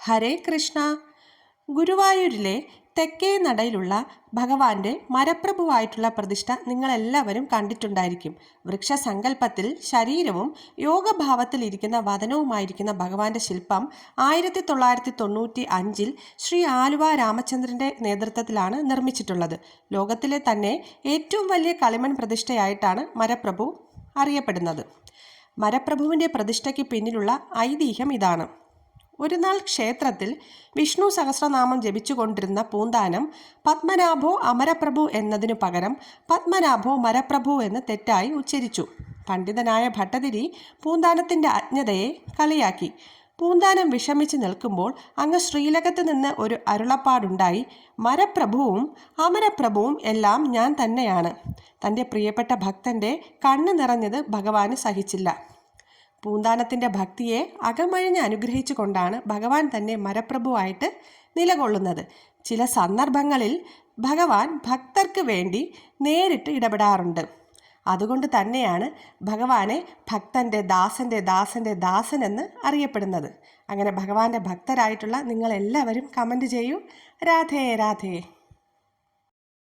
ഹരേ കൃഷ്ണ. ഗുരുവായൂരിലെ തെക്കേ നടയിലുള്ള ഭഗവാന്റെ മരപ്രഭുവായിട്ടുള്ള പ്രതിഷ്ഠ നിങ്ങളെല്ലാവരും കണ്ടിട്ടുണ്ടായിരിക്കും. വൃക്ഷസങ്കല്പത്തിൽ ശരീരവും യോഗഭാവത്തിൽ ഇരിക്കുന്ന വദനവുമായിരിക്കുന്ന ഭഗവാന്റെ ശില്പം 1995 ശ്രീ ആലുവ രാമചന്ദ്രന്റെ നേതൃത്വത്തിലാണ് നിർമ്മിച്ചിട്ടുള്ളത്. ലോകത്തിലെ തന്നെ ഏറ്റവും വലിയ കളിമൺ പ്രതിഷ്ഠയായിട്ടാണ് മരപ്രഭു അറിയപ്പെടുന്നത്. മരപ്രഭുവിന്റെ പ്രതിഷ്ഠയ്ക്ക് പിന്നിലുള്ള ഐതിഹ്യം ഇതാണ്. ഒരു നാൾ ക്ഷേത്രത്തിൽ വിഷ്ണു സഹസ്രനാമം ജപിച്ചുകൊണ്ടിരുന്ന പൂന്താനം പത്മനാഭോ അമരപ്രഭു എന്നതിനു പകരം പത്മനാഭോ മരപ്രഭു എന്ന് തെറ്റായി ഉച്ചരിച്ചു. പണ്ഡിതനായ ഭട്ടതിരി പൂന്താനത്തിൻ്റെ അജ്ഞതയെ കളിയാക്കി. പൂന്താനം വിഷമിച്ച് നിൽക്കുമ്പോൾ അങ്ങ് ശ്രീലകത്ത് നിന്ന് ഒരു അരുളപ്പാടുണ്ടായി. മരപ്രഭുവും അമരപ്രഭുവും എല്ലാം ഞാൻ തന്നെയാണ്. തൻ്റെ പ്രിയപ്പെട്ട ഭക്തൻ്റെ കണ്ണ് നിറഞ്ഞത് ഭഗവാന് സഹിച്ചില്ല. പൂന്താനത്തിൻ്റെ ഭക്തിയെ അകമഴിഞ്ഞ് അനുഗ്രഹിച്ചു കൊണ്ടാണ് ഭഗവാൻ തന്നെ മരപ്രഭുവായിട്ട് നിലകൊള്ളുന്നത്. ചില സന്ദർഭങ്ങളിൽ ഭഗവാൻ ഭക്തർക്ക് വേണ്ടി നേരിട്ട് ഇടപെടാറുണ്ട്. അതുകൊണ്ട് തന്നെയാണ് ഭഗവാനെ ഭക്തൻ്റെ ദാസൻ എന്ന് അറിയപ്പെടുന്നത്. അങ്ങനെ ഭഗവാന്റെ ഭക്തരായിട്ടുള്ള നിങ്ങളെല്ലാവരും കമൻറ്റ് ചെയ്യൂ. രാധേ രാധേ.